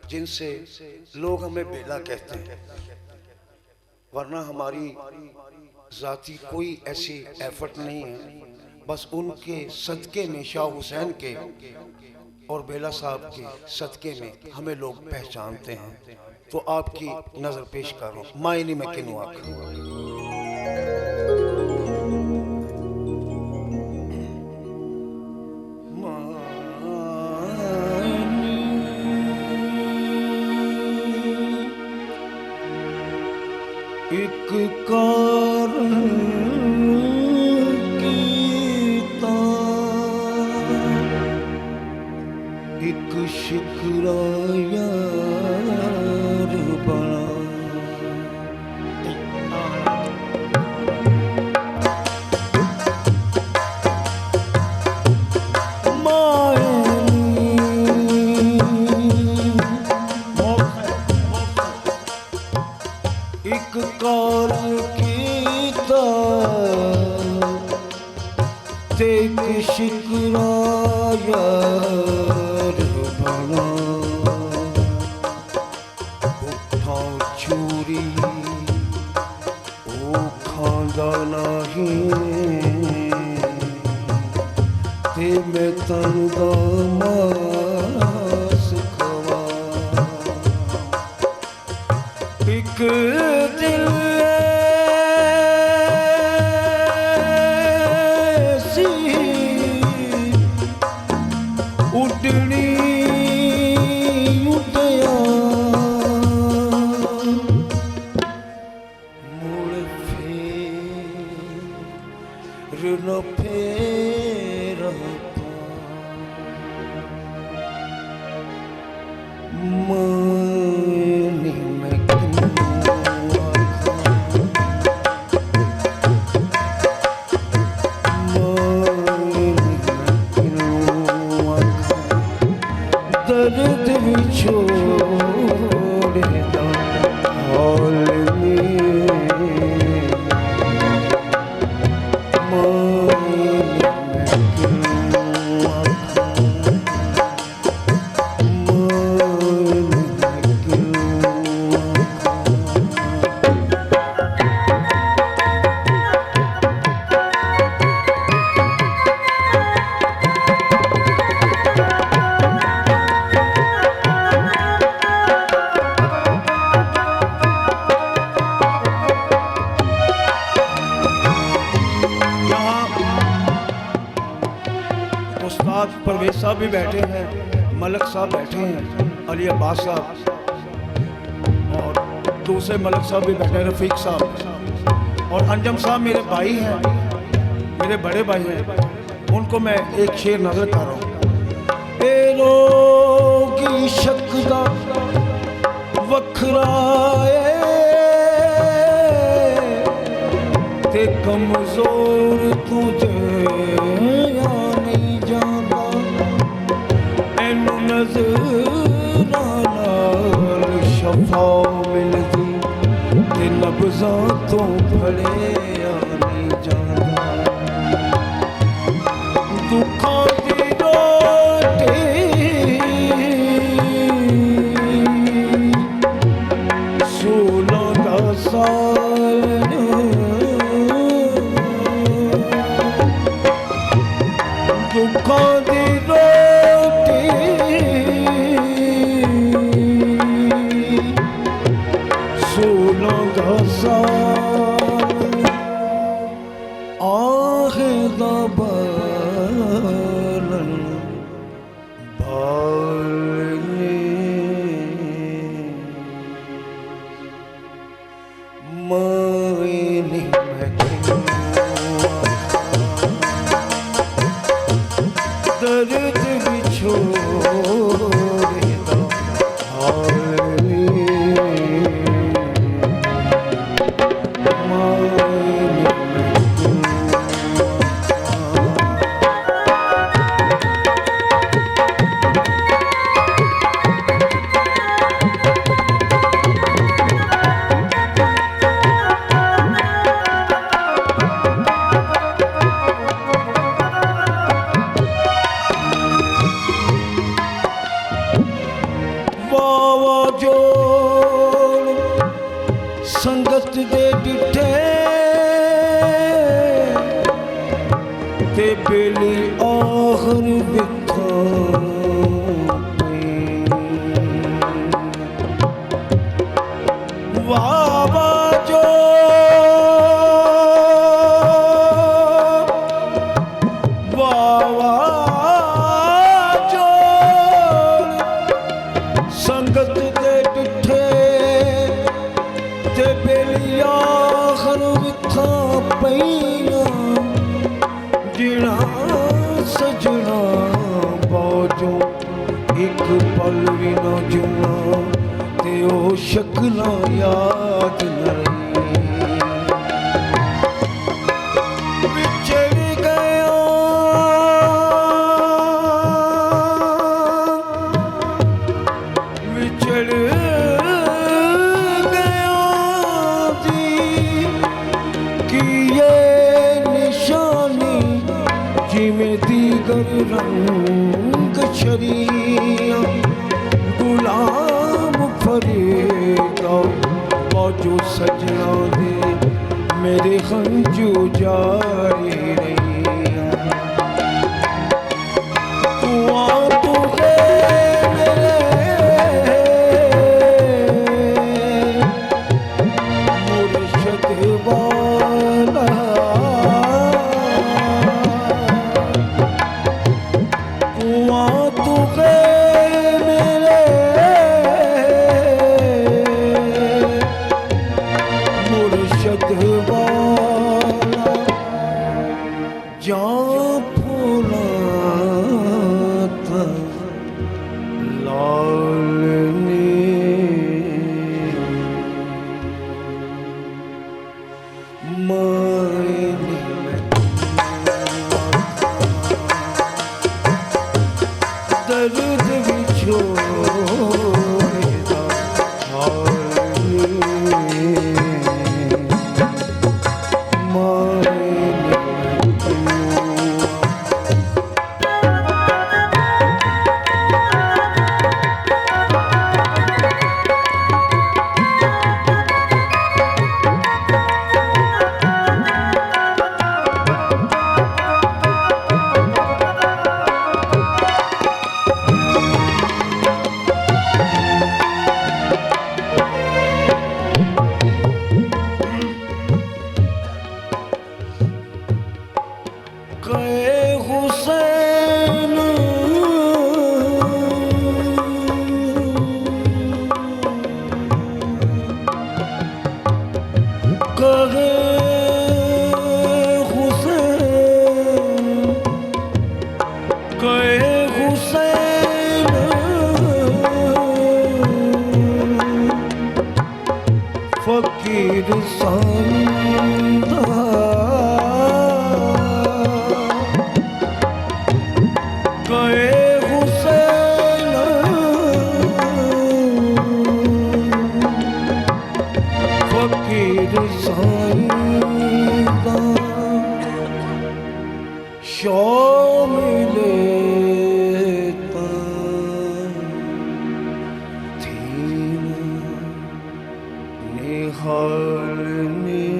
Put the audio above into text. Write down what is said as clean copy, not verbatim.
जिनसे लोग हमें बेला कहते हैं, वरना हमारी जाती कोई ऐसी एफर्ट नहीं है। बस उनके सदके में, शाह हुसैन के और बेला साहब के सदके में हमें लोग पहचानते हैं। तो आपकी नजर पेश करो मायनी में किनू आखा। एक कारण कीता, एक शिकरा यार बना। एक कार कीता ते एक शिकरा यार बना। उठा चूरी ओ खांदा नहीं ते मैं तन दा मास खवा। एक दिल ऐसी उड़नी उड़या, मुड़ फिर न फेर मानी में दर्द भी छोड़ दा हाल में। उस्ताद परवेज साहब भी बैठे हैं, मलक साहब बैठे हैं, अली अब्बास साहब और दूसरे मलक साहब भी बैठे हैं, रफीक साहब और अंजम साहब मेरे भाई हैं, मेरे बड़े भाई हैं। उनको मैं एक शेर नजर कर रहा हूँ। ए रोगी शकदा वखराए ते कमजोर तुझे शफा मिलदी ते नब्ज़ां तो फड़े नहीं जाना। दुखां दी रोटी 16 साल दुखां दी रोटी 16 साल बावा जो संगत दे डिठे ते बेली आखर बिथा बाबा जो बाबा जो संगत दे डिठे ते बेली आखर बिथा पईया जिना सजना बाजो एक पल भी न जुना ते ओ शक्लां याद न रही विछड़ गया विछड़ गया दी कि ये निशानी जिमें दीगर रंग शरिया गुलाम फरेगा बाजो सजना दे मेरे खंजू जारी रही तू आ तू मेरे मुर्शद वाला दर्द भी छोड़ेगा फकीर संता गए हुसैन फकीर संता शामिले निहारने